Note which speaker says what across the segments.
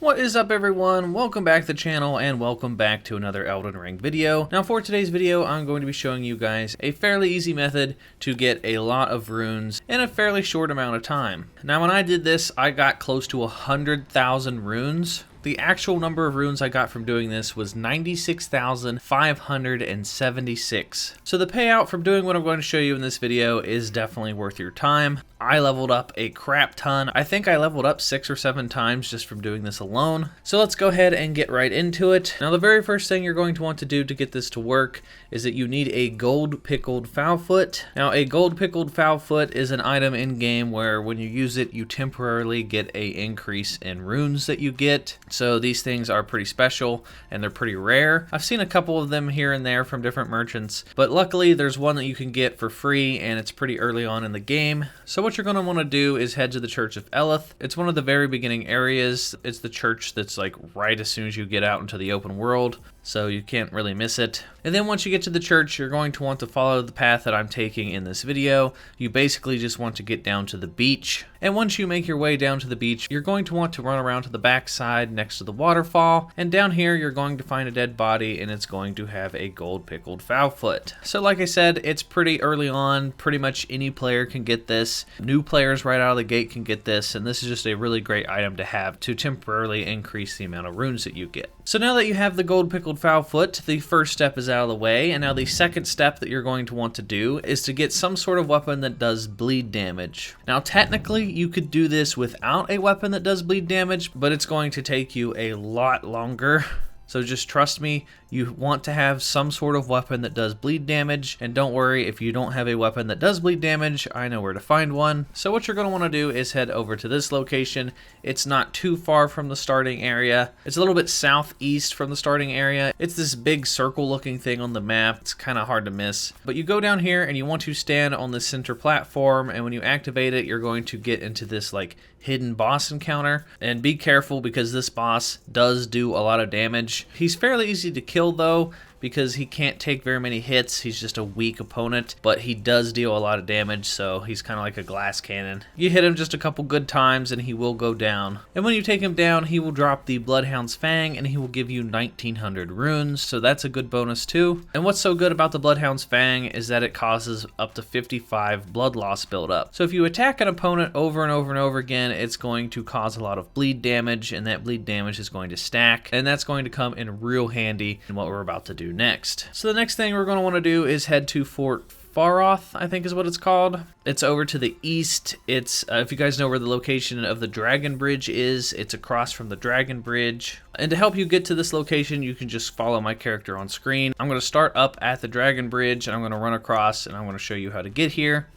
Speaker 1: What is up, everyone? Welcome back to the channel and welcome back to another Elden Ring video. Now for today's video, I'm going to be showing you guys a fairly easy method to get a lot of runes in a fairly short amount of time. Now when I did this, I got close to 100,000 runes. The actual number of runes I got from doing this was 96,576. So the payout from doing what I'm going to show you in this video is definitely worth your time. I leveled up a crap ton. I think I leveled up 6 or 7 times just from doing this alone. So let's go ahead and get right into it. Now the very first thing you're going to want to do to get this to work is that you need a gold pickled fowl foot. Now a gold pickled fowl foot is an item in game where when you use it, you temporarily get an increase in runes that you get. So these things are pretty special and they're pretty rare. I've seen a couple of them here and there from different merchants, but luckily there's one that you can get for free and it's pretty early on in the game. So what you're going to want to do is head to the Church of Eleth. It's one of the very beginning areas. It's the church that's like right as soon as you get out into the open world, so you can't really miss it. And then once you get to the church, you're going to want to follow the path that I'm taking in this video. You basically just want to get down to the beach. And once you make your way down to the beach, you're going to want to run around to the backside next to the waterfall. And down here, you're going to find a dead body and it's going to have a gold pickled fowl foot. So like I said, it's pretty early on. Pretty much any player can get this. New players right out of the gate can get this. And this is just a really great item to have to temporarily increase the amount of runes that you get. So now that you have the gold pickled fowl foot, the first step is out of the way. And now the second step that you're going to want to do is to get some sort of weapon that does bleed damage. Now technically, you could do this without a weapon that does bleed damage, but it's going to take you a lot longer. So just trust me, you want to have some sort of weapon that does bleed damage, and don't worry if you don't have a weapon that does bleed damage, I know where to find one. So what you're going to want to do is head over to this location. It's not too far from the starting area. It's a little bit southeast from the starting area. It's this big circle looking thing on the map. It's kind of hard to miss. But you go down here and you want to stand on the center platform, and when you activate it, you're going to get into this like hidden boss encounter. And be careful because this boss does do a lot of damage. He's fairly easy to kill though, because he can't take very many hits. He's just a weak opponent, but he does deal a lot of damage, so he's kind of like a glass cannon. You hit him just a couple good times and he will go down. And when you take him down, he will drop the Bloodhounds Fang and he will give you 1900 runes, so that's a good bonus too. And what's so good about the Bloodhounds Fang is that it causes up to 55 blood loss buildup. So if you attack an opponent over and over and over again, it's going to cause a lot of bleed damage, and that bleed damage is going to stack, and that's going to come in real handy in what we're about to do next. So the next thing we're going to want to do is head to Fort Faroth, I think is what it's called. It's over to the east. It's, if you guys know where the location of the Dragon Bridge is, it's across from the Dragon Bridge. And to help you get to this location, you can just follow my character on screen. I'm going to start up at the Dragon Bridge and I'm going to run across and I'm going to show you how to get here.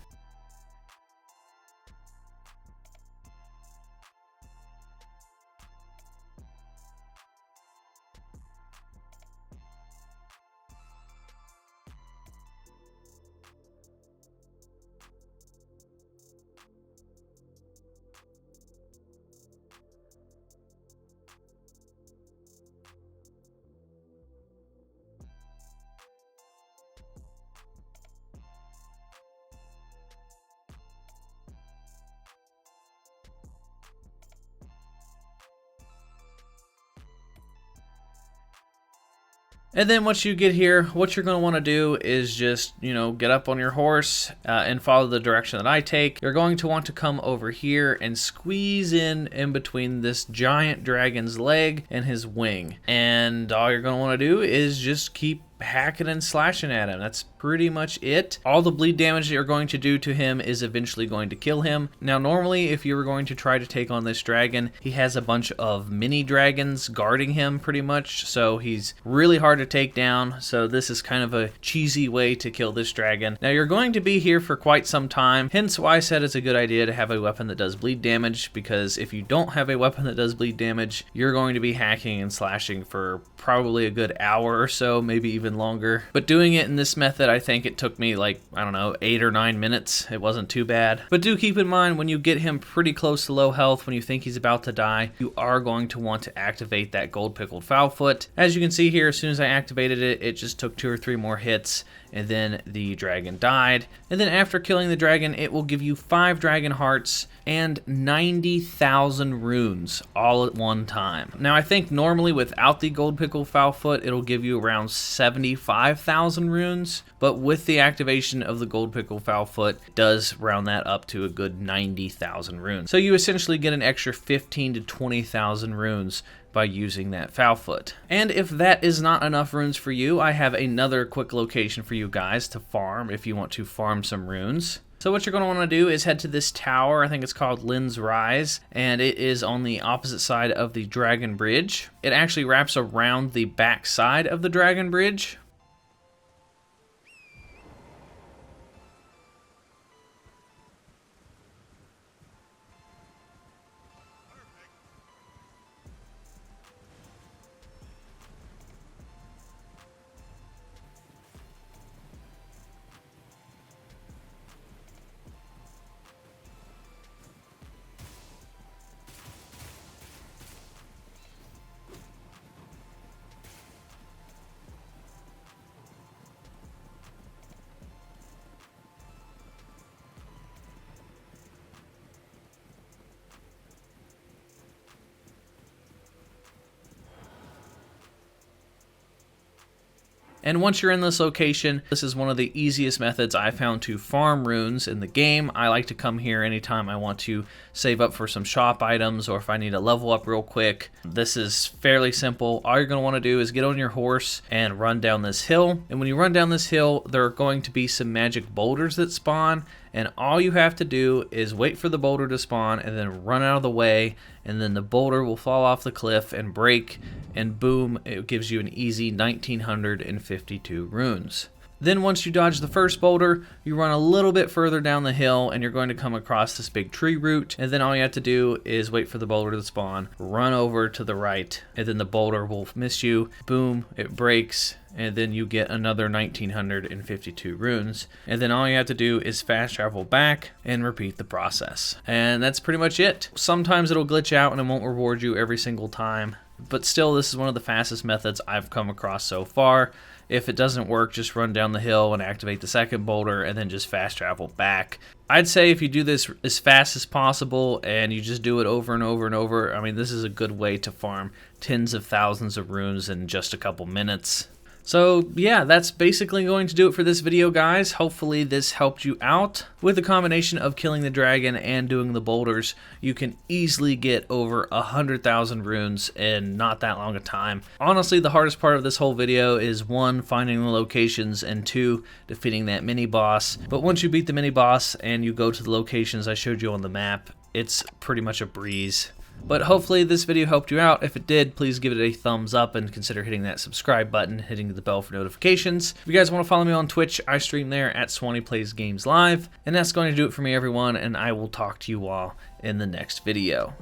Speaker 1: And then once you get here, what you're going to want to do is just, get up on your horse and follow the direction that I take. You're going to want to come over here and squeeze in between this giant dragon's leg and his wing. And all you're going to want to do is just keep hacking and slashing at him. That's pretty much it. All the bleed damage that you're going to do to him is eventually going to kill him. Now normally if you were going to try to take on this dragon, he has a bunch of mini dragons guarding him pretty much, so he's really hard to take down. So this is kind of a cheesy way to kill this dragon. Now you're going to be here for quite some time, hence why I said it's a good idea to have a weapon that does bleed damage, because if you don't have a weapon that does bleed damage, you're going to be hacking and slashing for probably a good hour or so, maybe even even longer. But doing it in this method, I think it took me like, I don't know, 8 or 9 minutes. It wasn't too bad. But do keep in mind, when you get him pretty close to low health, when you think he's about to die, you are going to want to activate that gold pickled fowl foot. As you can see here, as soon as I activated it, it just took 2 or 3 more hits, and then the dragon died. And then after killing the dragon, it will give you 5 dragon hearts and 90,000 runes all at one time. Now I think normally without the gold pickled fowl foot, it'll give you around 75,000 runes, but with the activation of the gold pickled fowl foot, it does round that up to a good 90,000 runes. So you essentially get an extra 15 to 20,000 runes by using that fowl foot. And if that is not enough runes for you, I have another quick location for you guys to farm if you want to farm some runes. So what you're going to want to do is head to this tower. I think it's called Lynn's Rise, and it is on the opposite side of the Dragon Bridge. It actually wraps around the back side of the Dragon Bridge. And once you're in this location, this is one of the easiest methods I found to farm runes in the game. I like to come here anytime I want to save up for some shop items or if I need to level up real quick. This is fairly simple. All you're going to want to do is get on your horse and run down this hill. And when you run down this hill, there are going to be some magic boulders that spawn. And all you have to do is wait for the boulder to spawn and then run out of the way, and then the boulder will fall off the cliff and break, and boom, it gives you an easy 1952 runes. Then once you dodge the first boulder, you run a little bit further down the hill and you're going to come across this big tree root, and then all you have to do is wait for the boulder to spawn, run over to the right, and then the boulder will miss you, boom, it breaks, and then you get another 1952 runes. And then all you have to do is fast travel back and repeat the process. And that's pretty much it. Sometimes it'll glitch out and it won't reward you every single time, but still this is one of the fastest methods I've come across so far. If it doesn't work, just run down the hill and activate the second boulder and then just fast travel back. I'd say if you do this as fast as possible and you just do it over and over and over, I mean, this is a good way to farm tens of thousands of runes in just a couple minutes. So yeah, that's basically going to do it for this video, guys. Hopefully this helped you out. With the combination of killing the dragon and doing the boulders, you can easily get over 100,000 runes in not that long a time. Honestly, the hardest part of this whole video is 1, finding the locations, and 2, defeating that mini boss. But once you beat the mini boss and you go to the locations I showed you on the map, it's pretty much a breeze. But hopefully this video helped you out. If it did, please give it a thumbs up and consider hitting that subscribe button, hitting the bell for notifications. If you guys want to follow me on Twitch, I stream there at SwanyPlaysGames Live. And that's going to do it for me, everyone, and I will talk to you all in the next video.